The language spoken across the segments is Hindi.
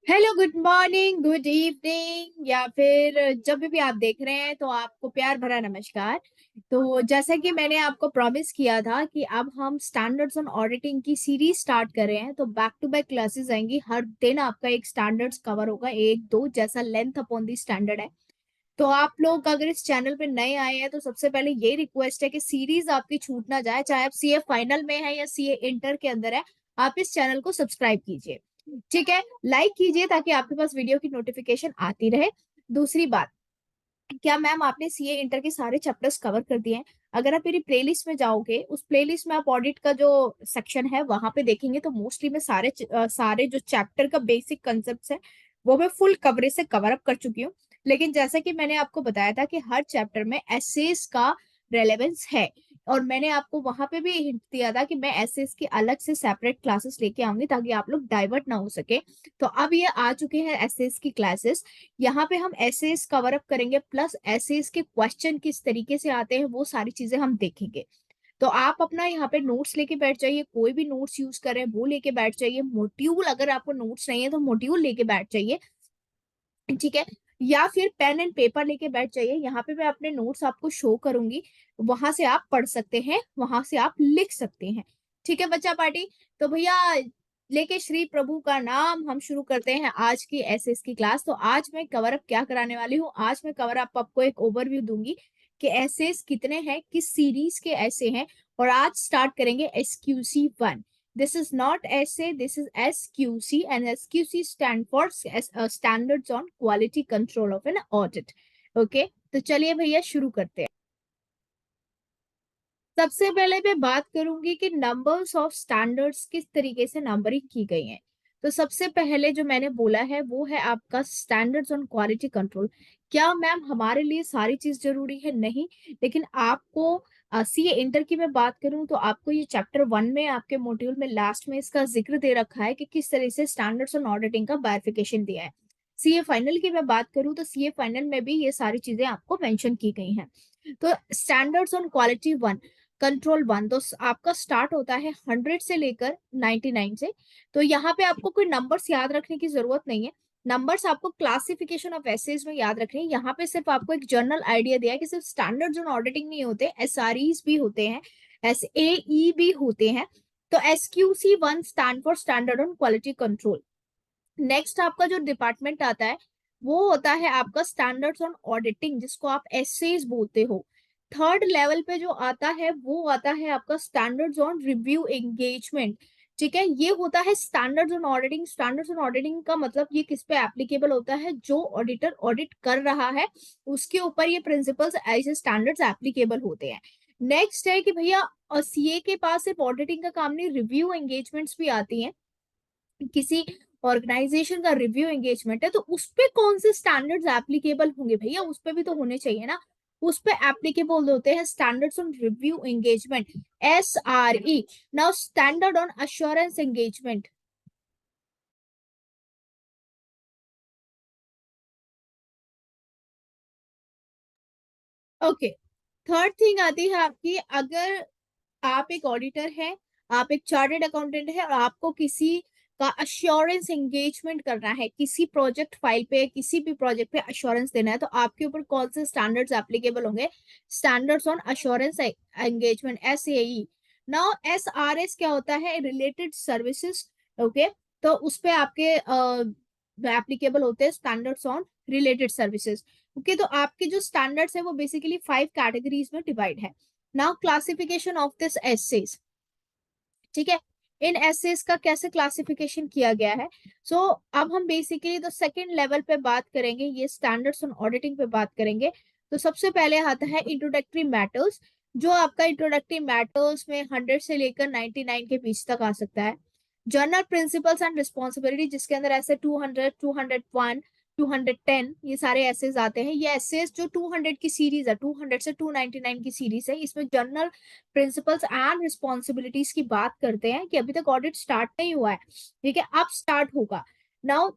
Hello, good morning, good evening, या फिर जब भी आप देख रहे हैं तो आपको प्यार भरा नमस्कार। तो जैसा कि मैंने आपको प्रॉमिस किया था कि अब हम स्टैंडर्ड्स ऑन ऑडिटिंग की सीरीज स्टार्ट कर रहे हैं, तो बैक टू बैक क्लासेस आएंगी। हर दिन आपका एक स्टैंडर्ड्स कवर होगा, एक दो जैसा लेंथ अपॉन दी स्टैंडर्ड है। तो आप लोग अगर इस चैनल पे नए आए हैं तो सबसे पहले ये रिक्वेस्ट है कि सीरीज आपकी छूट ना जाए, चाहे आप सीए फाइनल में है या सीए इंटर के अंदर है। आप इस चैनल को सब्सक्राइब कीजिए, ठीक है, लाइक कीजिए ताकि आपके पास वीडियो की नोटिफिकेशन आती रहे। दूसरी बात, क्या मैम आपने सीए इंटर के सारे चैप्टर्स कवर कर दिए हैं? अगर आप मेरी प्लेलिस्ट में जाओगे, उस प्लेलिस्ट में आप ऑडिट का जो सेक्शन है वहां पे देखेंगे तो मोस्टली मैं सारे जो चैप्टर का बेसिक कंसेप्ट है वो मैं फुल कवरेज से कवर अप कर चुकी हूँ। लेकिन जैसा कि मैंने आपको बताया था कि हर चैप्टर में एसेस का रेलेवेंस है, और मैंने आपको वहां पे भी हिंट दिया था कि मैं एसेस की अलग से सेपरेट क्लासेस लेके आऊंगी ताकि आप लोग डाइवर्ट ना हो सके। तो अब ये आ चुके हैं एसेस की क्लासेस। यहाँ पे हम एसेस कवर अप करेंगे, प्लस एसेस के क्वेश्चन किस तरीके से आते हैं वो सारी चीजें हम देखेंगे। तो आप अपना यहाँ पे नोट्स लेके बैठ जाइए, कोई भी नोट्स यूज करें वो लेके बैठ जाइए। मोड्यूल अगर आपको नोट्स नहीं है तो मोड्यूल लेके बैठ जाइए, ठीक है, या फिर पेन एंड पेपर लेके बैठ जाइए। यहाँ पे मैं अपने नोट्स आपको शो करूंगी, वहां से आप पढ़ सकते हैं, वहां से आप लिख सकते हैं। ठीक है बच्चा पार्टी। तो भैया, लेके श्री प्रभु का नाम हम शुरू करते हैं आज की एसएस की क्लास। तो आज मैं कवर अप क्या कराने वाली हूँ, आज मैं कवर अप आपको एक ओवरव्यू दूंगी कि एसएस कितने हैं, किस सीरीज के ऐसे हैं। और आज स्टार्ट करेंगे SQC 1। This is not essay, this is SQC, and SQC stand for Standards on Quality Control of an Audit. Okay, तो चलिए भैया शुरू करते हैं। सबसे पहले मैं बात करूंगी कि नंबर्स ऑफ स्टैंडर्ड्स किस तरीके से नंबरिंग की गई है। तो सबसे पहले जो मैंने बोला है वो है आपका स्टैंडर्ड्स ऑन क्वालिटी कंट्रोल। क्या मैम हमारे लिए सारी चीज जरूरी है? नहीं, लेकिन आपको सीए इंटर की मैं बात करूं तो आपको ये चैप्टर 1 में आपके मॉड्यूल में लास्ट में इसका जिक्र दे रखा है कि किस तरह से स्टैंडर्ड्स ऑन ऑडिटिंग का बाइफिकेशन दिया है। सीए फाइनल की मैं बात करूं तो सीए फाइनल में भी ये सारी चीजें आपको मेंशन की गई हैं। तो स्टैंडर्ड्स ऑन क्वालिटी 1, कंट्रोल 1, तो आपका स्टार्ट होता है 100 से लेकर 99 से। तो यहाँ पे आपको कोई नंबर्स याद रखने की जरूरत नहीं है। नंबर्स आपको क्लासिफिकेशन ऑफ एसेज में याद रखने हैं। यहाँ पे सिर्फ आपको एक जनरल आइडिया दिया है कि सिर्फ स्टैंडर्ड ऑन ऑडिटिंग नहीं होते, SREs भी होते हैं, SAE भी होते हैं। तो SQC 1 stand for standard on quality control. Next आपका जो डिपार्टमेंट आता है वो होता है आपका स्टैंडर्ड्स ऑन ऑडिटिंग, जिसको आप एसएस बोलते हो। थर्ड लेवल पे जो आता है वो आता है आपका स्टैंडर्ड्स ऑन रिव्यू एंगेजमेंट। ठीक है, ये होता है standards on auditing. Standards on auditing का मतलब ये किस पे एप्लीकेबल होता है? जो ऑडिटर ऑडिट कर रहा है उसके ऊपर ये प्रिंसिपल्स ऐसे स्टैंडर्ड्स एप्लीकेबल होते हैं। नेक्स्ट है कि भैया सीए के पास सिर्फ ऑडिटिंग का काम नहीं, रिव्यू एंगेजमेंट्स भी आती हैं। किसी ऑर्गेनाइजेशन का रिव्यू एंगेजमेंट है तो उस पे कौन से स्टैंडर्ड्स एप्लीकेबल होंगे भैया? उस पे भी तो होने चाहिए ना। उस पे एप्लीकेबल होते हैं standards on review engagement, SRE। Now standard on assurance engagement. Okay, third thing आती है आपकी, अगर आप एक ऑडिटर है, आप एक चार्टर्ड अकाउंटेंट है और आपको किसी का अश्योरेंस एंगेजमेंट करना है, किसी प्रोजेक्ट फाइल पे किसी भी प्रोजेक्ट पे अश्योरेंस देना है, तो आपके ऊपर कौन से स्टैंडर्ड्स एप्लीकेबल होंगे? Standards on assurance engagement, SAE। Now SRS क्या होता है? Related services. ओके, तो उस पे आपके एप्लीकेबल होते हैं standards on related services. Okay, तो आपके जो स्टैंडर्ड्स है वो बेसिकली 5 कैटेगरीज में डिवाइड है। Now classification of this SAs, ठीक है, इन एसेज का कैसे क्लासिफिकेशन किया गया है। सो अब हम बेसिकली तो सेकंड लेवल पे बात करेंगे, ये स्टैंडर्ड्स ऑन ऑडिटिंग पे बात करेंगे। तो सबसे पहले आता है इंट्रोडक्टरी मैटर्स। जो आपका इंट्रोडक्टरी मैटर्स में 100 से लेकर 99 के बीच तक आ सकता है। जर्नल प्रिंसिपल्स एंड रिस्पॉन्सिबिलिटी, जिसके अंदर ऐसे 200, 201, 210 ये सारे एसेज आते हैं। ये एसेज जो 200 की सीरीज है, 200 से 299 की सीरीज है, इसमें जर्नल प्रिंसिपल्स एंड रिस्पॉन्सिबिलिटीज की बात करते हैं कि अभी तक ऑडिट स्टार्ट नहीं हुआ है, ठीक है, अब स्टार्ट होगा। नाउ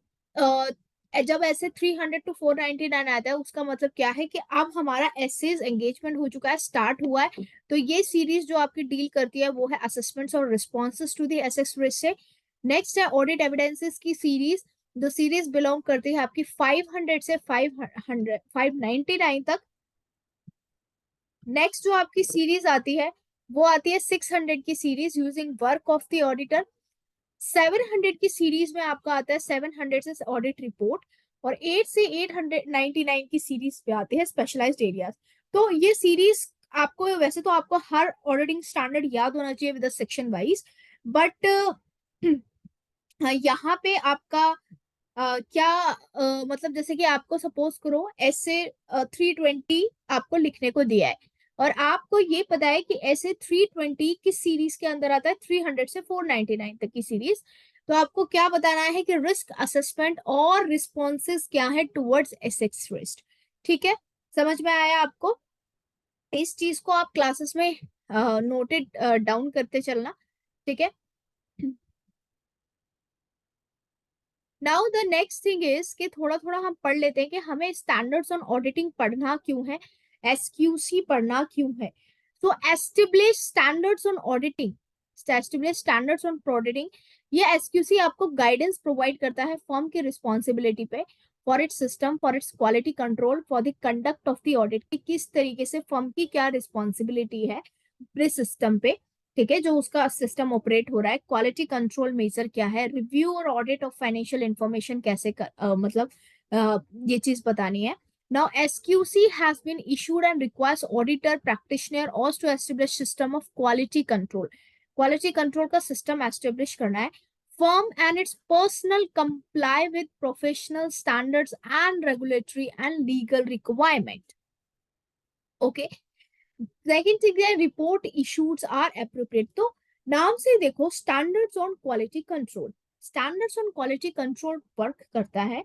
जब ऐसे 300 to 499 आता है उसका मतलब क्या है कि अब हमारा एसेज एंगेजमेंट हो चुका है, स्टार्ट हुआ है। तो ये सीरीज जो आपकी डील करती है वो है असेसमेंट्स और responses to the assessed risk से। नेक्स्ट है ऑडिट एविडेंसेस की सीरीज, जो सीरीज बिलोंग करती है आपकी 500 से 599 तक। नेक्स्ट जो आपकी सीरीज आती है वो आती है 600 की series using work of the auditor. 700 की सीरीज में आपका आता है 700 से ऑडिट रिपोर्ट, और 8 से 899 की सीरीज पे आते हैं स्पेशलाइज्ड एरियाज। तो ये सीरीज आपको, वैसे तो आपको हर ऑडिटिंग स्टैंडर्ड याद होना चाहिए विद सेक्शन वाइज, बट यहाँ पे आपका क्या मतलब जैसे कि आपको सपोज करो ऐसे 320 आपको लिखने को दिया है, और आपको ये पता है कि ऐसे 320 किस सीरीज के अंदर आता है, 300 से 499 तक की सीरीज। तो आपको क्या बताना है कि रिस्क असेसमेंट और रिस्पॉन्सेज क्या है टुवर्ड्स एसेट्स रिस्क। ठीक है, समझ में आया आपको? इस चीज को आप क्लासेस में नोटेड डाउन करते चलना। ठीक है, now the next thing is कि थोड़ा थोड़ा हम पढ़ लेते हैं कि हमें स्टैंडर्ड्स ऑन ऑडिटिंग पढ़ना क्यों है, एसक्यूसी पढ़ना क्यों है। तो establish standards on auditing, establish standards on auditing, ये एसक्यूसी आपको गाइडेंस प्रोवाइड करता है फर्म की रिस्पॉन्सिबिलिटी पे, for its system, for its quality control, for the conduct of the audit, कि किस तरीके से फर्म की क्या रिस्पॉन्सिबिलिटी है पूरे सिस्टम पे। ठीक है, जो उसका सिस्टम ऑपरेट हो रहा है, क्वालिटी कंट्रोल मेजर क्या है, रिव्यू और ऑडिट ऑफ फाइनेंशियल इंफॉर्मेशन कैसे मतलब ये चीज बतानी है। Now SQC has been issued and requires auditor practitioner also to establish system of quality control, quality control का सिस्टम एस्टेब्लिश करना है। firm and its personnel comply with professional standards and regulatory and legal requirement. Okay, second thing है रिपोर्ट इशूज आर एप्रोप्रिएट। तो नाम से देखो standards on quality control, standards on quality control work करता है।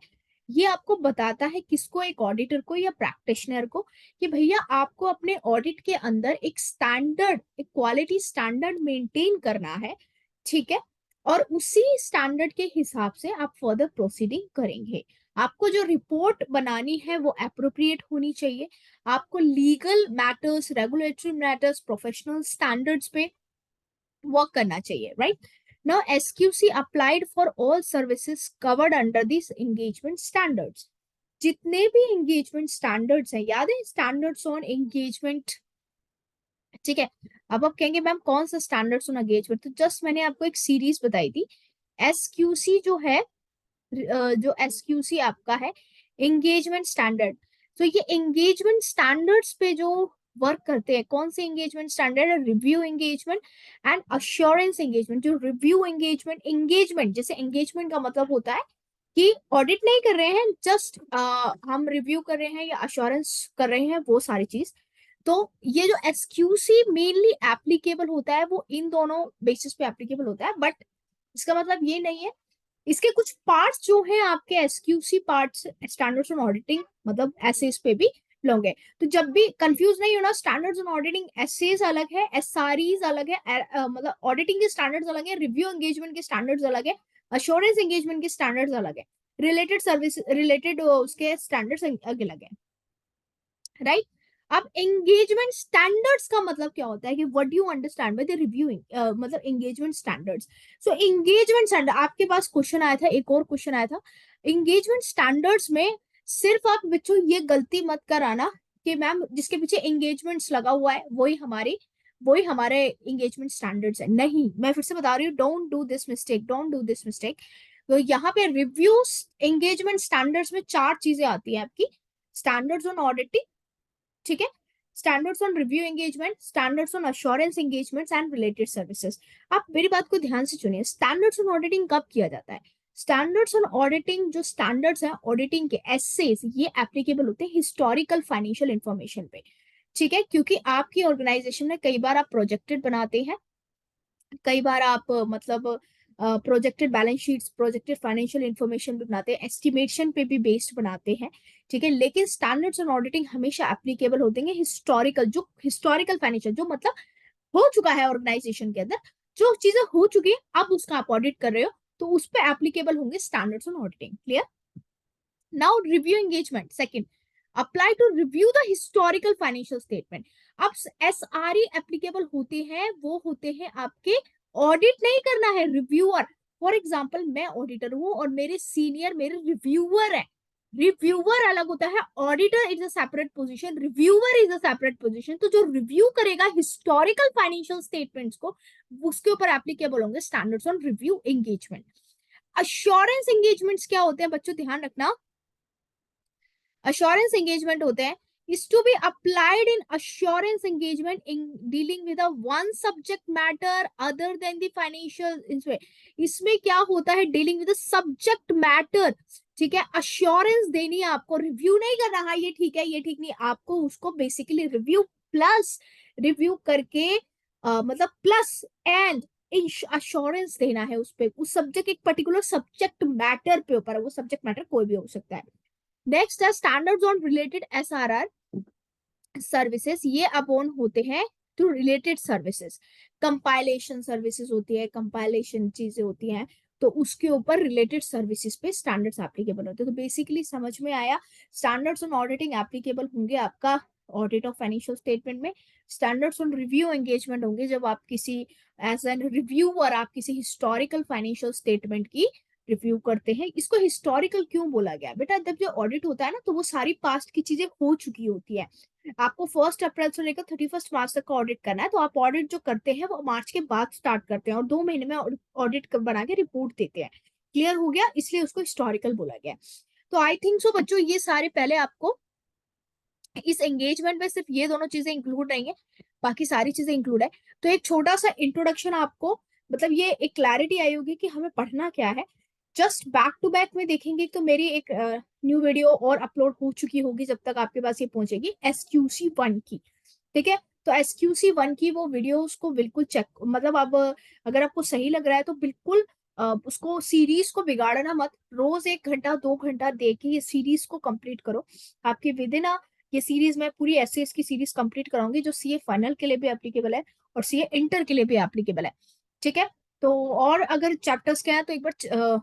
ये आपको बताता है किसको, एक ऑडिटर को या प्रैक्टिशनर को, कि भैया आपको अपने ऑडिट के अंदर एक स्टैंडर्ड, एक क्वालिटी स्टैंडर्ड मेंटेन करना है। ठीक है, और उसी स्टैंडर्ड के हिसाब से आप फर्दर प्रोसीडिंग करेंगे। आपको जो रिपोर्ट बनानी है वो एप्रोप्रिएट होनी चाहिए, आपको legal matters, regulatory matters, professional standards पे वर्क करना चाहिए, right? Now SQC applied for all services covered under this engagement standards. जितने भी एंगेजमेंट स्टैंडर्ड्स हैं, याद है स्टैंडर्ड्स ऑन एंगेजमेंट। ठीक है, अब आप कहेंगे मैम कौन सा स्टैंडर्ड्स ऑन एंगेजमेंट, तो जस्ट मैंने आपको एक सीरीज बताई थी। एसक्यूसी जो है, जो एसक्यूसी आपका है एंगेजमेंट स्टैंडर्ड, तो ये एंगेजमेंट स्टैंडर्ड्स पे जो वर्क करते हैं, कौन से एंगेजमेंट स्टैंडर्ड है, review engagement and assurance engagement. जो रिव्यू एंगेजमेंट, एंगेजमेंट जैसे एंगेजमेंट का मतलब होता है कि ऑडिट नहीं कर रहे हैं, जस्ट हम रिव्यू कर रहे हैं या अश्योरेंस कर रहे हैं, वो सारी चीज। तो ये जो एसक्यूसी मेनली एप्लीकेबल होता है वो इन दोनों बेसिस पे एप्लीकेबल होता है, बट इसका मतलब ये नहीं है, इसके कुछ पार्ट्स जो हैं आपके SQC parts, standards on auditing मतलब एसेस पे भी बिलोंग है। तो जब भी कंफ्यूज नहीं होना, स्टैंडर्ड्स ऑन ऑडिटिंग एसेस अलग है, एसआरईज अलग है, मतलब ऑडिटिंग के स्टैंडर्ड्स अलग है, रिव्यू एंगेजमेंट के स्टैंडर्ड्स अलग है, अश्योरेंस एंगेजमेंट के स्टैंडर्ड्स अलग है, रिलेटेड सर्विस रिलेटेड उसके स्टैंडर्ड्स अलग है, राइट? अब एंगेजमेंट स्टैंडर्ड्स का मतलब क्या होता है, कि what do you understand by the reviewing, मतलब एंगेजमेंट स्टैंडर्ड्स। सो एंगेजमेंट स्टैंडर्ड, आपके पास क्वेश्चन आया था, एक और क्वेश्चन आया था एंगेजमेंट स्टैंडर्ड्स में। सिर्फ आप बच्चों ये गलती मत कराना कि मैम जिसके पीछे एंगेजमेंट्स लगा हुआ है वही हमारे एंगेजमेंट स्टैंडर्ड्स है। नहीं, मैं फिर से बता रही हूँ, don't do this mistake, don't do this mistake. तो यहाँ पे रिव्यू एंगेजमेंट स्टैंडर्ड्स में चार चीजें आती है आपकी, स्टैंडर्ड्स ऑन ऑडिटिंग, ठीक है, standards on review engagement, standards on assurance engagements and related services. आप मेरी बात को ध्यान से सुनिए, स्टैंडर्ड्स ऑन ऑडिटिंग कब किया जाता है? स्टैंडर्ड्स ऑन ऑडिटिंग, जो स्टैंडर्ड्स हैं ऑडिटिंग के एसेस, ये एप्लीकेबल होते हैं हिस्टोरिकल फाइनेंशियल इंफॉर्मेशन पे। ठीक है, क्योंकि आपकी ऑर्गेनाइजेशन में कई बार आप प्रोजेक्टेड बनाते हैं, कई बार आप मतलब projected balance sheets, projected financial information भी बनाते हैं, एस्टिमेशन पे भी बेस्ड बनाते हैं। ठीक है, लेकिन स्टैंडर्ड्स ऑन ऑडिटिंग हमेशा एप्लीकेबल होते हैं हिस्टोरिकल, जो हिस्टोरिकल फाइनेंशियल, जो मतलब हो चुका है ऑर्गेनाइजेशन के अंदर, जो चीजें हो चुकी है अब उसका आप ऑडिट कर रहे हो, तो उस पर एप्लीकेबल होंगे standards on auditing. Clear? Now review engagement second, apply to review the historical financial statement. अब एसआरई एप्लीकेबल होते हैं, वो होते हैं आपके, ऑडिट नहीं करना है, रिव्यूअर फॉर एग्जाम्पल मैं ऑडिटर हूँ और मेरे सीनियर मेरे रिव्यूअर है। रिव्यूअर अलग होता है, auditor is a separate position, reviewer is a separate position. तो जो रिव्यू करेगा हिस्टोरिकल फाइनेंशियल स्टेटमेंट्स को, उसके ऊपर एप्लीकेबल होंगे standards on review engagement. Assurance engagements क्या होते हैं बच्चों, ध्यान रखना। assurance engagement होते हैं is to be applied in assurance engagement in dealing with a one subject matter other than the financial इसमें क्या होता है, dealing with the subject matter, ठीक है। अश्योरेंस देनी है आपको, रिव्यू नहीं करना, हाँ ये ठीक है ये ठीक नहीं, आपको उसको बेसिकली रिव्यू प्लस रिव्यू करके मतलब प्लस एंड अश्योरेंस देना है उस पे, उस सब्जेक्ट, एक पर्टिकुलर सब्जेक्ट मैटर पे ऊपर है, वो सब्जेक्ट मैटर कोई भी हो सकता है। नेक्स्ट है standards on related SRR services, ये अपॉन होते हैं to related services. Compilation services होती है, कंपाइलेशन चीजें होती हैं, तो उसके ऊपर रिलेटेड सर्विसेज पे स्टैंडर्ड्स एप्लीकेबल होते हैं। तो बेसिकली समझ में आया, स्टैंडर्ड्स ऑन ऑडिटिंग एप्लीकेबल होंगे आपका ऑडिट ऑफ फाइनेंशियल स्टेटमेंट में। स्टैंडर्ड्स ऑन रिव्यू एंगेजमेंट होंगे जब आप किसी एज एन रिव्यूअर आप किसी हिस्टोरिकल फाइनेंशियल स्टेटमेंट की रिव्यू करते हैं। इसको हिस्टोरिकल क्यों बोला गया बेटा, जब जो ऑडिट होता है ना तो वो सारी पास्ट की चीजें हो चुकी होती है। आपको 1 अप्रैल से लेकर 31 मार्च तक का ऑडिट करना है, तो आप ऑडिट जो करते हैं वो मार्च के बाद स्टार्ट करते हैं और 2 महीने में ऑडिट बना के रिपोर्ट देते हैं। क्लियर हो गया, इसलिए उसको हिस्टोरिकल बोला गया। तो आई थिंक सो बच्चों ये सारे पहले आपको इस एंगेजमेंट में सिर्फ ये दोनों चीजें इंक्लूड नहीं है, बाकी सारी चीजें इंक्लूड है। तो एक छोटा सा इंट्रोडक्शन आपको, मतलब ये एक क्लैरिटी आई होगी कि हमें पढ़ना क्या है। जस्ट बैक टू बैक में देखेंगे तो मेरी एक न्यू वीडियो और अपलोड हो चुकी होगी जब तक आपके पास ये पहुंचेगी SQC 1 की, ठीक है। तो SQC 1 की वो वीडियो उसको बिल्कुल चेक, मतलब अब अगर आपको सही लग रहा है तो बिल्कुल उसको सीरीज को बिगाड़ना मत, रोज 1 घंटा 2 घंटा दे के ये सीरीज को कंप्लीट करो। आपके विद इन ये सीरीज मैं पूरी एसएस की सीरीज कंप्लीट कराऊंगी जो सीए फाइनल के लिए भी एप्लीकेबल है और सीए इंटर के लिए भी एप्लीकेबल है, ठीक है। तो और अगर चैप्टर्स के हैं तो एक बार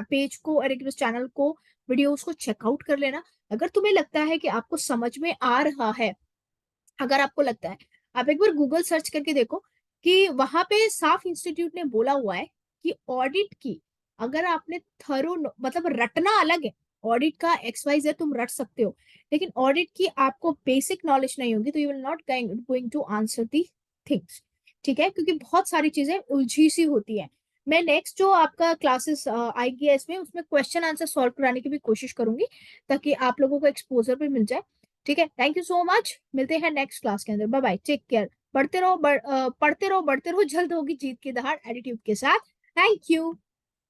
पेज को और एक बार चैनल को वीडियोस को चेकआउट कर लेना। अगर तुम्हें लगता है कि आपको समझ में आ रहा है, अगर आपको लगता है, आप एक बार गूगल सर्च करके देखो कि वहां पे साफ इंस्टीट्यूट ने बोला हुआ है कि ऑडिट की अगर आपने थरो मतलब रटना अलग है, ऑडिट का XYZ तुम रट सकते हो, लेकिन ऑडिट की आपको बेसिक नॉलेज नहीं होगी तो you will not going to answer the things, ठीक है, क्योंकि बहुत सारी चीजें उलझी सी होती है। मैं नेक्स्ट जो आपका क्लासेस आएगी है इसमें, उसमें क्वेश्चन आंसर सॉल्व कराने की भी कोशिश करूंगी ताकि आप लोगों को एक्सपोजर भी मिल जाए, ठीक है। थैंक यू सो मच, मिलते हैं नेक्स्ट क्लास के अंदर, बाय बाय, टेक केयर। पढ़ते रहो, पढ़ते रहो, बढ़ते रहो, जल्द होगी जीत की दहाड़ एटीट्यूड के साथ। Thank you.